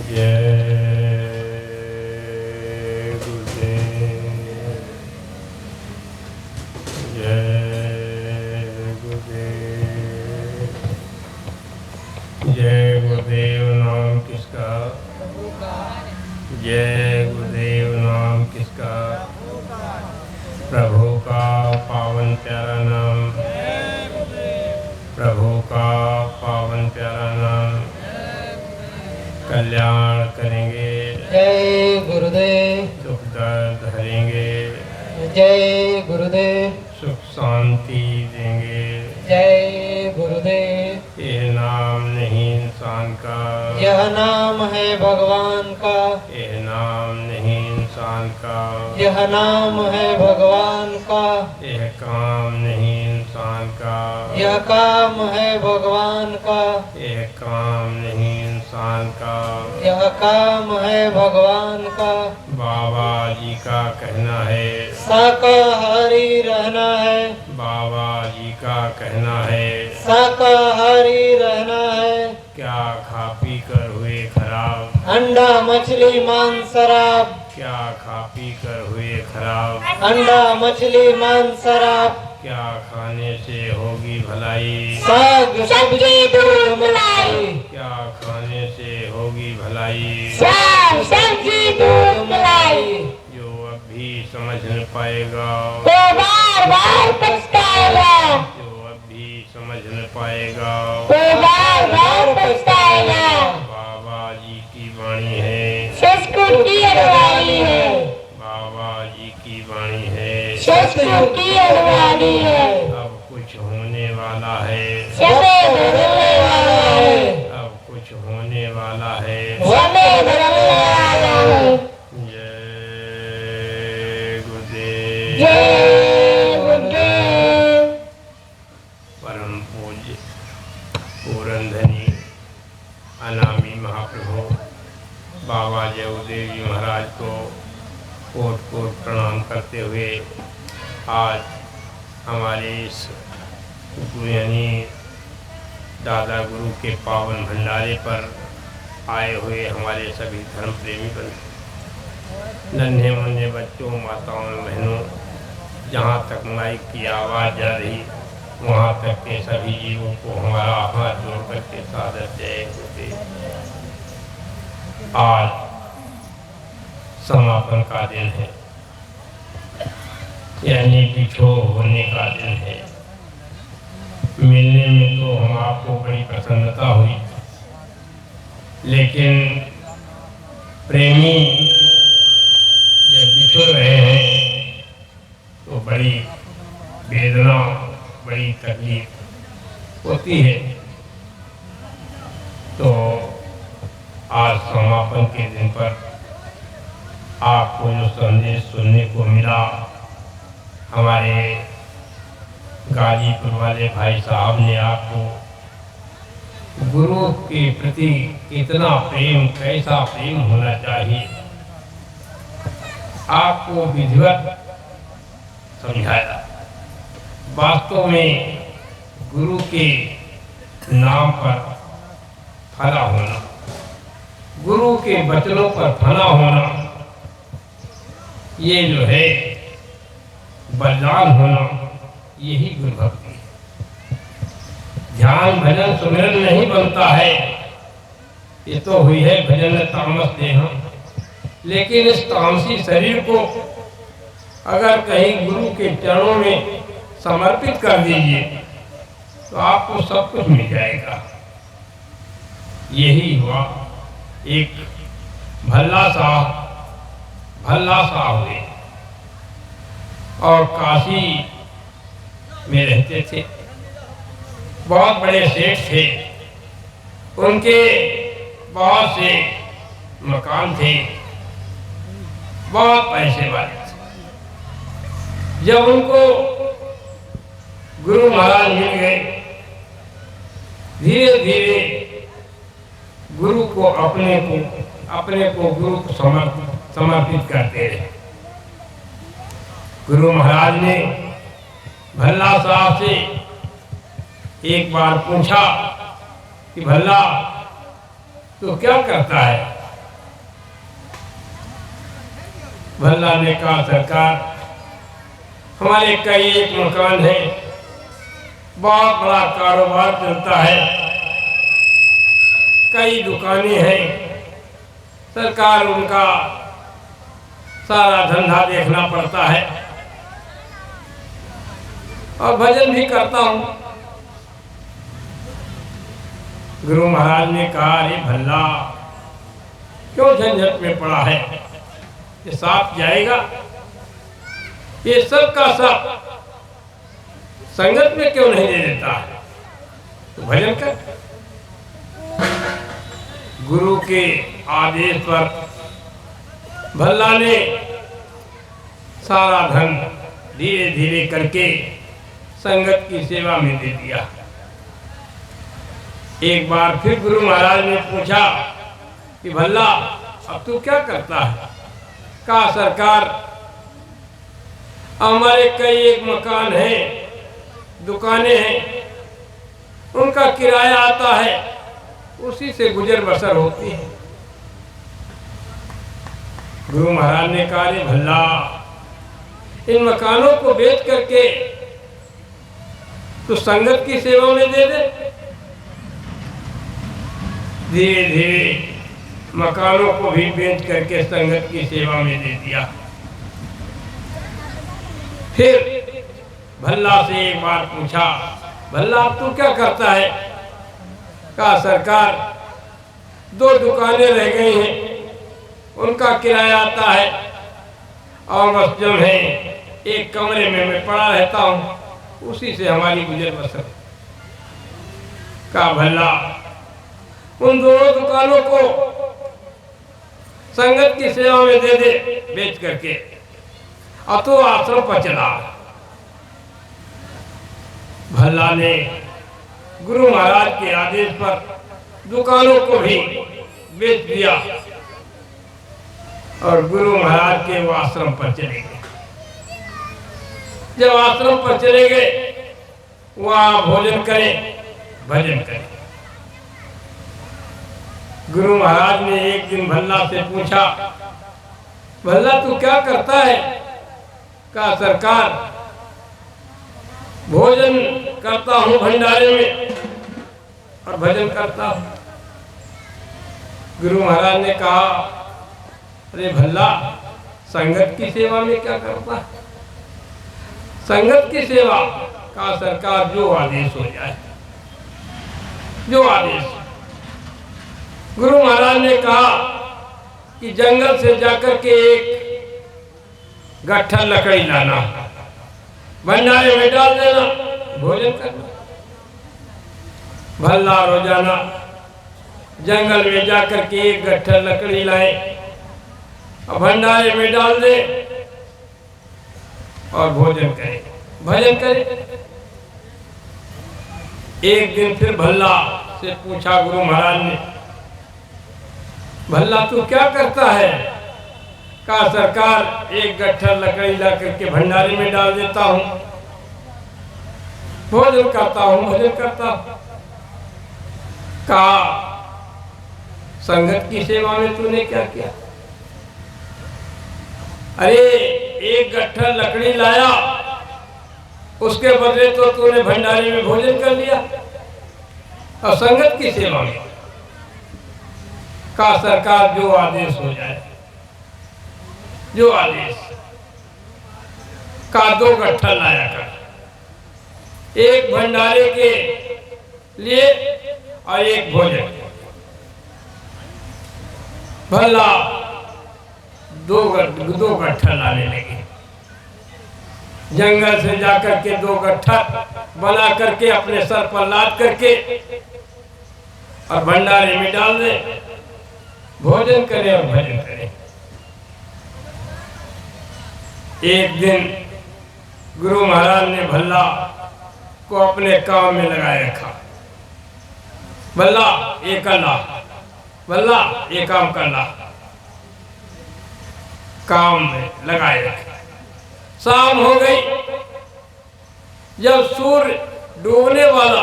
जय गुरुदेव नाम किसका, जय गुरुदेव नाम किसका, प्रभु का पावन प्यारा नाम, प्रभु का पावन प्यारा नाम कल्याण करेंगे। जय गुरुदेव। सुख दर्द हरेंगे। जय गुरुदेव। सुख शांति देंगे। जय गुरुदेव। ये नाम नहीं इंसान का, यह नाम है भगवान का। ये नाम नहीं इंसान का, यह नाम है भगवान का। यह काम नहीं इंसान का, यह काम है भगवान का। यह काम नहीं इंसान का, यह काम है भगवान का। बाबा जी का कहना है शाकाहारी रहना है। बाबा जी का कहना है शाकाहारी रहना है। क्या खा पी कर हुए खराब, अंडा मछली मांस शराब। क्या खा पी कर हुए खराब, अंडा मछली मांस शराब। क्या खाने से होगी भलाई, साग सब्जी दूध मलाई। क्या खाने से होगी भलाई, साग सब्जी दूध मलाई। जो अब भी समझ न पाएगा, तो बार बार पछताएगा। जो अब भी समझ न पाएगा, तो बार बार पछताएगा। बाबा जी की वाणी है, सचमुच की अडवाणी है। बाबा जी की वाणी है, सचमुच की अडवाणी है। अब कुछ होने वाला है, समय बदलने वाला है। अब कुछ होने वाला है। समय बदलने वाला है। जय गुरुदेव। जय गुरुदेव। परम पूज्य पूरनधनी अनामी महाप्रभु बाबा जयदेव जी महाराज को कोट कोट प्रणाम करते हुए आज हमारे इस यानी दादा गुरु के पावन भंडारे पर आए हुए हमारे सभी धर्म प्रेमी बंधु, नन्हे मुन्ने बच्चों, माताओं, बहनों, जहाँ तक माइक की आवाज़ जा रही वहाँ तक के सभी जीवों को हमारा हाथ जोड़ करके सादर जय गुरुदेव। आज समापन का दिन है, यानी बिछो होने का दिन है। मिलने में तो हम आपको बड़ी प्रसन्नता हुई, लेकिन प्रेमी जब बिछड़ रहे हैं तो बड़ी वेदना, बड़ी तकलीफ होती है। तो आज समापन के दिन पर आपको जो संदेश सुनने को मिला, हमारे गाजीपुर वाले भाई साहब ने आपको गुरु के प्रति कितना प्रेम, कैसा प्रेम होना चाहिए, आपको विधिवत समझाया। वास्तव में गुरु के नाम पर फना होना, गुरु के वचनों पर फना होना, ये जो है बलिदान होना, यही गुरु भक्ति है। ध्यान भजन सुमिरन नहीं बनता है, ये तो हुई है भजन तामस देह। लेकिन इस तामसी शरीर को अगर कहीं गुरु के चरणों में समर्पित कर दीजिए तो आपको सब कुछ मिल जाएगा। यही हुआ। एक भल्ला साहब हुए और काशी में रहते थे। बहुत बड़े सेठ थे, उनके बहुत से मकान थे, बहुत पैसे वाले थे। जब उनको गुरु महाराज मिल गए, धीरे धीरे गुरु को अपने को गुरु को समर्पित करते रहे। गुरु महाराज ने भल्ला साहब से एक बार पूछा कि भल्ला तो क्या करता है? भल्ला ने कहा सरकार, हमारे कई एक मकान है, बहुत बड़ा कारोबार चलता है, कई दुकानें हैं, सरकार उनका सारा धंधा देखना पड़ता है और भजन भी करता हूँ। गुरु महाराज ने कहा, अरे भल्ला क्यों झंझट में पड़ा है, ये साथ जाएगा, ये सब का सब संगत में क्यों नहीं दे देता है, तो भजन कर। गुरु के आदेश पर भल्ला ने सारा धन धीरे धीरे करके संगत की सेवा में दे दिया। एक बार फिर गुरु महाराज ने पूछा कि भल्ला अब तू क्या करता है? कहा सरकार, हमारे कई एक मकान हैं, दुकानें हैं, उनका किराया आता है, उसी से गुजर बसर होती है। गुरु महाराज ने कहा, रे भल्ला, इन मकानों को बेच करके तो संगत की सेवा में दे दे। धीरे धीरे मकानों को भी बेच करके संगत की सेवा में दे दिया। फिर भल्ला से एक बार पूछा, भल्ला अब तू क्या करता है? कहा सरकार, 2 दुकानें रह गई हैं, उनका किराया आता है और बस जो है एक कमरे में मैं पड़ा रहता हूँ, उसी से हमारी गुजर बसर। कहा भल्ला, उन 2 दुकानों को संगत की सेवा में दे दे बेच करके, और तो आश्रम पर चला। भल्ला ने गुरु महाराज के आदेश पर दुकानों को भी बेच दिया और गुरु महाराज के वो आश्रम पर चले गए। जब आश्रम पर चले गए, वहां भोजन करें, भजन करें। गुरु महाराज ने एक दिन भल्ला से पूछा, भल्ला तू क्या करता है? कहा सरकार, भोजन करता हूँ भंडारे में और भजन करता हूँ। गुरु महाराज ने कहा, अरे भल्ला, संगत की सेवा में क्या करता है? संगत की सेवा? कहा सरकार, जो आदेश हो जाए, जो आदेश। गुरु महाराज ने कहा कि जंगल से जाकर के एक गट्ठा लकड़ी लाना, भंडारे में डाल देना, भोजन करना। भल्ला रोजाना जंगल में जाकर के एक गट्ठा लकड़ी लाए और भंडारे में डाल दे और भोजन करे, भजन करे। एक दिन फिर भल्ला से पूछा गुरु महाराज ने, भल्ला तू क्या करता है? कहा सरकार, एक गट्ठा लकड़ी ला करके भंडारे में डाल देता हूँ, भोजन करता हूँ, भजन करता हूँ। कहा संगत की सेवा में तूने क्या किया? अरे एक गट्ठा लकड़ी लाया, उसके बदले तो तूने भंडारे में भोजन कर लिया और संगत की सेवा में। कहा सरकार, जो आदेश हो जाए, जो आदेश। का 2 गट्ठा लाया कर, एक भंडारे के लिए और एक भोजन। भल्ला 2 गट्ठा लाने लगे। जंगल से जाकर के 2 गट्ठा बना करके अपने सर पर लाद करके और भंडारे में डाल दे, भोजन करे और भजन करे। एक दिन गुरु महाराज ने भल्ला को अपने काम में लगाए रखा। भल्ला ये कर ला, भल्ला ये काम कर ला, काम में लगाए रखे। शाम हो गई, जब सूर्य डूबने वाला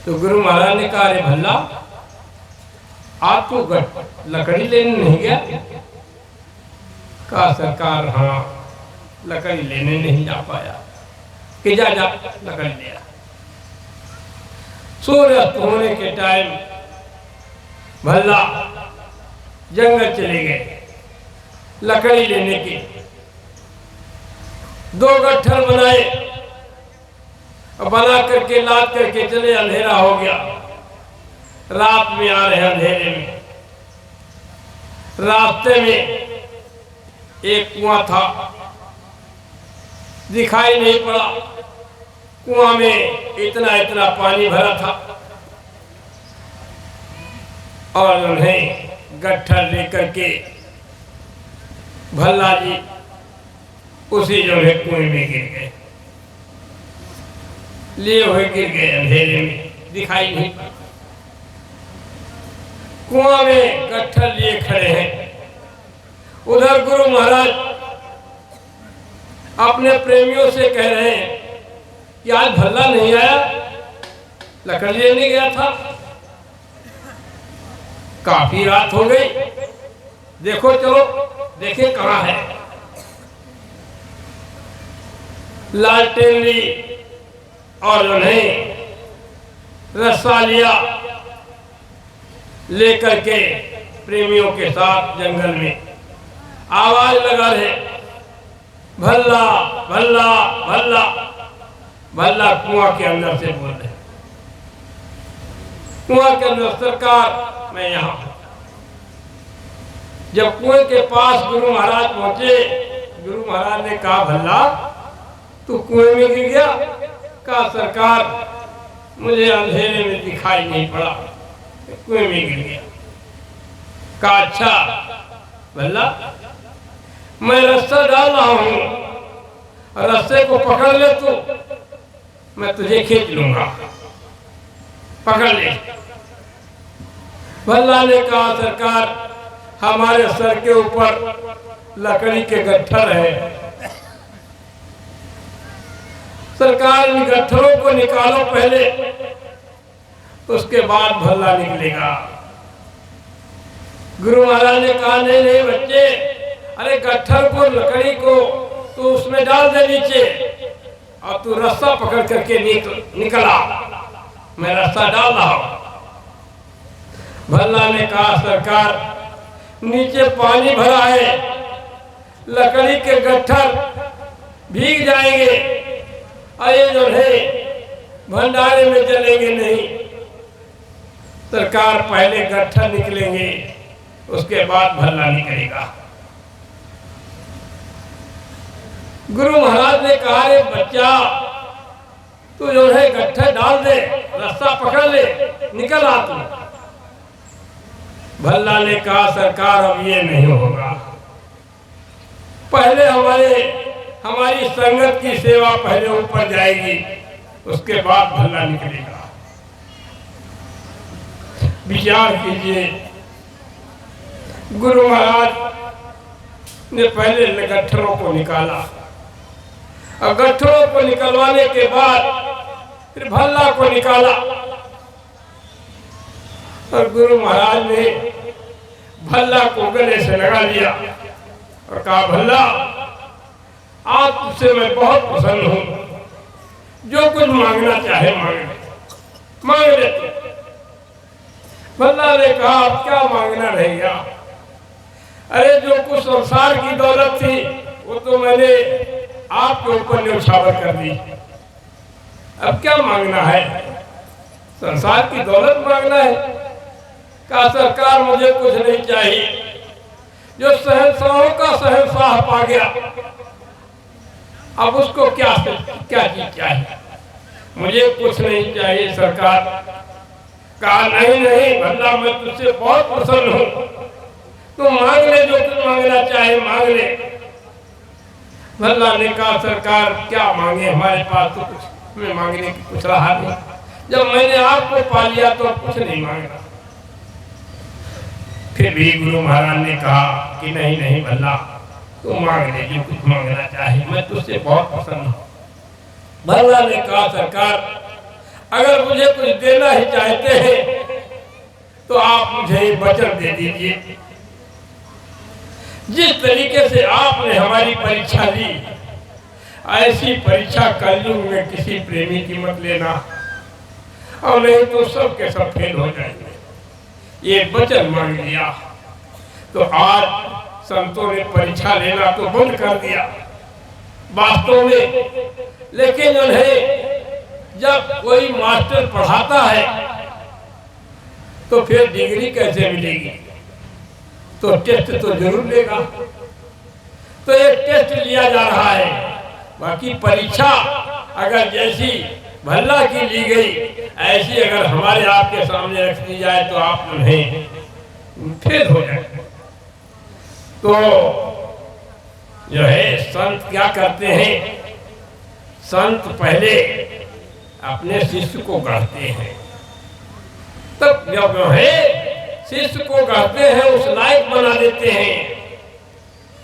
तो गुरु महाराज ने कहा, अरे भल्ला, आप तो लकड़ी लेने नहीं गया? कहा सरकार हाँ लकड़ी लेने नहीं जा पाया कि जा लकड़ी ले आ। सूर्यास्त होने के टाइम भल्ला जंगल चले गए लकड़ी लेने के। 2 गट्ठर बनाए और बना करके लाद करके चले। अंधेरा हो गया, रात में आ रहे अंधेरे में। रास्ते में एक कुआं था, दिखाई नहीं पड़ा। कुआं में इतना इतना पानी भरा था और उन्हें गट्ठर लेकर के भल्ला जी उसी जो है कुएं में गिर गए। लिए हुए गिर गए, अंधेरे में दिखाई नहीं पड़ा। कुआं में गट्ठर लिए खड़े हैं। उधर गुरु महाराज अपने प्रेमियों से कह रहे हैं कि आज भल्ला नहीं आया, लकड़ी लेने गया था, काफी रात हो गई, देखो चलो देखें कहाँ है। लालटेन ली और उन्हें रस्सा लिया, लेकर के प्रेमियों के साथ जंगल में आवाज लगा रहे, भल्ला भल्ला भल्ला। भल्ला कुआं के अंदर से बोल रहे, कुआं के अंदर सरकार मैं यहां हूं। जब कुएं के पास गुरु महाराज पहुंचे, गुरु महाराज ने कहा भल्ला तू कुएं में गिर गया? कहा सरकार मुझे अंधेरे में दिखाई नहीं पड़ा, कुएं में गिर गया। कहा अच्छा भल्ला मैं रास्ता डाल रहा हूं, रास्ते को पकड़ ले तू, मैं तुझे खींच लूंगा, पकड़ ले। भल्ला ने कहा सरकार हमारे सर के ऊपर लकड़ी के गट्ठर है, सरकार इन गट्ठरों को निकालो पहले, उसके बाद भल्ला निकलेगा। गुरु महाराज ने कहा नहीं नहीं बच्चे, अरे गट्ठर को लकड़ी को तू उसमें डाल दे नीचे और तू रास्ता पकड़ करके निकला, मैं रास्ता डाल रहा हूं। भल्ला ने कहा सरकार नीचे पानी भरा है, लकड़ी के गट्ठर भीग जाएंगे, अरे जो है भंडारे में चलेंगे नहीं, सरकार पहले गट्ठर निकलेंगे उसके बाद भल्ला निकलेगा। गुरु महाराज ने कहा रे बच्चा तू जो है गट्ठर डाल दे, रास्ता पकड़ ले, निकल आ तू। भल्ला ने कहा सरकार अब ये नहीं होगा, पहले हमारी संगत की सेवा पहले ऊपर जाएगी, उसके बाद भल्ला निकलेगा। विचार कीजिए, गुरु महाराज ने पहले गट्ठरों को निकाला और गट्ठरों को निकलवाने के बाद फिर भल्ला को निकाला और गुरु महाराज ने भल्ला को गले से लगा लिया और कहा भल्ला आज तुझसे मैं बहुत प्रसन्न हूं, जो कुछ मांगना चाहे मांग ले तू। भल्ला ने कहा अब क्या मांगना रहेगा, अरे जो कुछ संसार की दौलत थी वो तो मैंने आपके ऊपर न्यौछावर कर दी, अब क्या मांगना है, संसार की दौलत मांगना है। कहा सरकार मुझे कुछ नहीं चाहिए, जो शहंशाहों का शहंशाह पा गया अब उसको क्या चीज चाहिए, मुझे कुछ नहीं चाहिए सरकार। कहा नहीं नहीं भल्ला मैं तुझसे बहुत प्रसन्न हूं, तू मांग ले, जो कुछ मांगना चाहे मांग ले। भल्ला ने कहा सरकार क्या मांगे, हमारे पास तो कुछ में मांगने की कुछ रहा नहीं, जब मैंने आपको पा लिया तो कुछ नहीं मांगना। फिर भी गुरु महाराज ने कहा कि नहीं नहीं भल्ला तू मांग ले, जो कुछ मांगना चाहे, मैं तुझसे बहुत प्रसन्न हूं। भल्ला ने कहा सरकार अगर मुझे कुछ देना ही चाहते हैं तो आप मुझे वचन दे दीजिए, जिस तरीके से आपने हमारी परीक्षा ली, ऐसी परीक्षा कलयुग में किसी प्रेमी की मत लेना, और नहीं तो सब के सब फेल हो जाएंगे। ये वचन मांग लिया तो आज संतों ने परीक्षा लेना तो बंद कर दिया वास्तव में। लेकिन उन्हें जब कोई मास्टर पढ़ाता है तो फिर डिग्री कैसे मिलेगी? तो टेस्ट तो जरूर लेगा। तो एक टेस्ट लिया जा रहा है, बाकी परीक्षा अगर जैसी भल्ला की ली गई ऐसी अगर हमारे आपके सामने रख दी जाए तो आप उन्हें फेल हो जाए। तो जो है संत क्या करते हैं, संत पहले अपने शिष्य को गढ़ते हैं, तब जब जो है शिष्य को गढ़ते हैं, उस लायक बना देते हैं,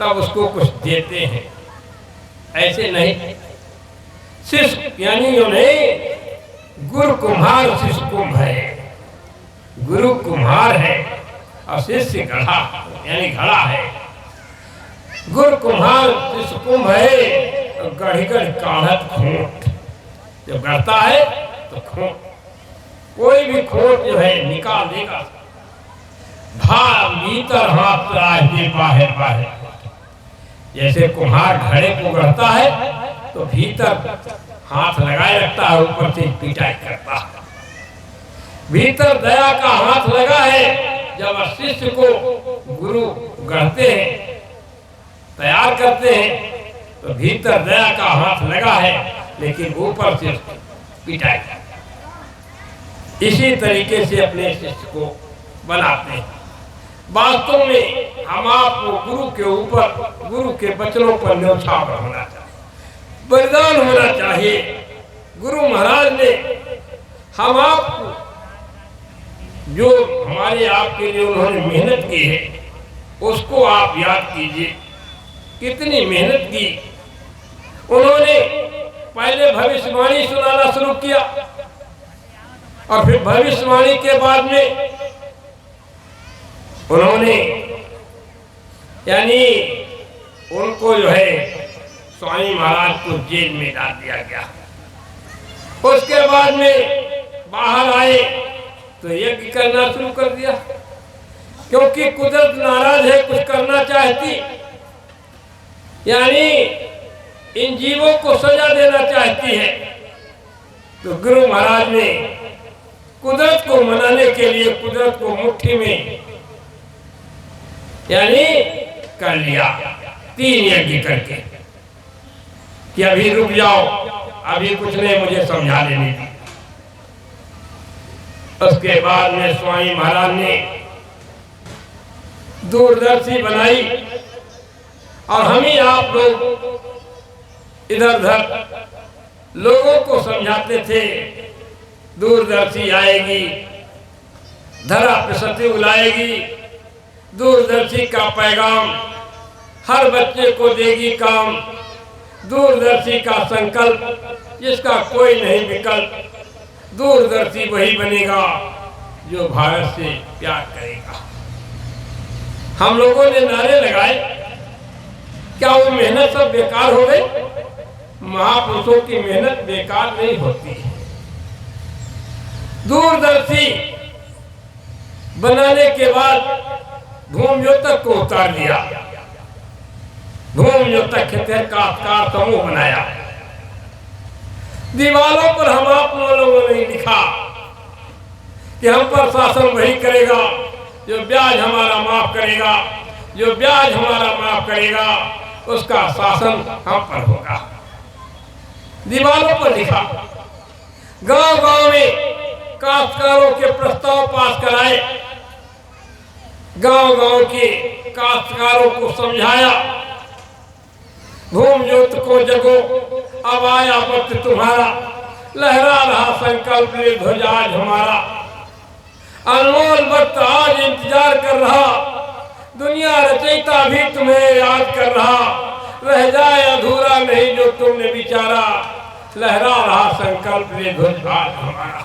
तब उसको कुछ देते हैं। ऐसे नहीं, शिष्य यानी उन्हें गुरु कुम्हार शिष्य कुंभ है, गुरु कुम्हार है और शिष्य गढ़ा यानी घड़ा है। गुरु कुम्हार शिष्य कुंभ है, गढ़ी गढ़ काढ़त खोट, जब गढ़ता है तो खोट, कोई भी खोट जो है निकाल देगा। भार भीतर हाथ राज दे बाहर बाहर, जैसे कुम्हार घड़े को गढ़ता है तो भीतर हाथ लगाए रखता है, ऊपर से पिटाई करता है। भीतर दया का हाथ लगा है। जब शिष्य को गुरु गढ़ते हैं, तैयार करते हैं, तो भीतर दया का हाथ लगा है, लेकिन ऊपर से पिटाई। इसी तरीके से अपने शिष्य को बनाते हैं। वास्तव में हम आपको गुरु के ऊपर, गुरु के वचनों पर न्यौछावर होना चाहिए, बलिदान होना चाहिए। गुरु महाराज ने हम आपको जो हमारे आपके लिए उन्होंने मेहनत की है उसको आप याद कीजिए, कितनी मेहनत की। उन्होंने पहले भविष्यवाणी सुनाना शुरू किया और फिर भविष्यवाणी के बाद में उन्होंने यानी उनको जो है स्वामी महाराज को जेल में डाल दिया गया। उसके बाद में बाहर आए तो यज्ञ करना शुरू कर दिया, क्योंकि कुदरत नाराज है, कुछ करना चाहती, यानी इन जीवों को सजा देना चाहती है। तो गुरु महाराज ने कुदरत को मनाने के लिए कुदरत को मुट्ठी में यानी कर लिया, 3 यज्ञ करके कि अभी रुक जाओ, अभी कुछ नहीं, मुझे समझा लेने दी। उसके बाद में स्वामी महाराज ने दूरदर्शी बनाई और हम ही आप लोग इधर उधर लोगों को समझाते थे। दूरदर्शी आएगी, धरा पे सतयुग लाएगी, दूरदर्शी का पैगाम हर बच्चे को देगी काम, दूरदर्शी का संकल्प जिसका कोई नहीं विकल्प, दूरदर्शी वही बनेगा जो भारत से प्यार करेगा। हम लोगों ने नारे लगाए, क्या वो मेहनत सब बेकार हो गई? महापुरुषों की मेहनत बेकार नहीं होती है। दूरदर्शी बनाने के बाद धूमज्योतक को उतार दिया, धूमज्योतक का समूह बनाया। दीवारों पर हम आप लोगों ने लिखा कि हम पर शासन वही करेगा जो ब्याज हमारा माफ करेगा, जो ब्याज हमारा माफ करेगा उसका शासन हम पर होगा। दीवारों पर लिखा। गांव गांव में काश्तकारों के प्रस्ताव पास कराए, गांव गांव के काश्तकारों को समझाया, धूमज्योत को जगो अब आया वक्त तुम्हारा, लहरा रहा संकल्प ले ध्वजाज हमारा। अनमोल वक्त आज इंतजार कर रहा, दुनिया रचयिता भी तुम्हें याद कर रहा, रह जाए अधूरा नहीं जो तुमने विचारा, लहरा रहा संकल्प ले ध्वजाज हमारा।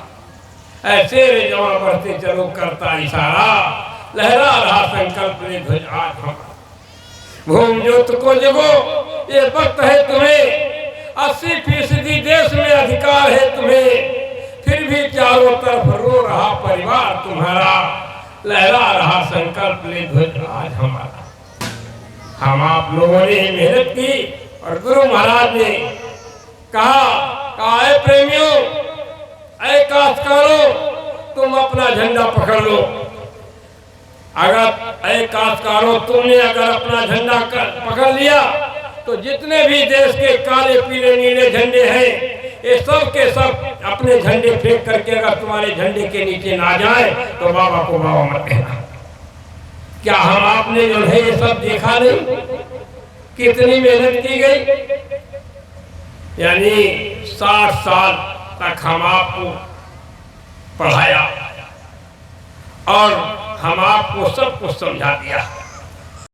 ऐसे रे जवां बढ़ते चलो करता इशारा, लहरा रहा संकल्प ले ध्वजाज हमारा। भूम ज्योत को जगो, ये वक्त है तुम्हें, 80% देश में अधिकार है तुम्हें, फिर भी चारों तरफ रो रहा परिवार तुम्हारा, लहरा रहा संकल्प ले ध्वज आज हमारा। हम आप लोगों ने मेहनत की और गुरु महाराज ने कहा ऐ प्रेमियों, ऐ काश्तकारों, तुम अपना झंडा पकड़ लो। अगर ऐ काश्तकारों, तुमने अगर अपना झंडा पकड़ लिया तो जितने भी देश के काले पीले नीले झंडे हैं, ये सब के सब अपने झंडे फेंक करके अगर तुम्हारे झंडे के नीचे ना जाए तो बाबा को बाबा मत कहना। क्या हम आपने जो है ये सब देखा नहीं, कितनी मेहनत की गई? यानी 60 साल तक हम आपको पढ़ाया और हम आपको सब कुछ समझा दिया।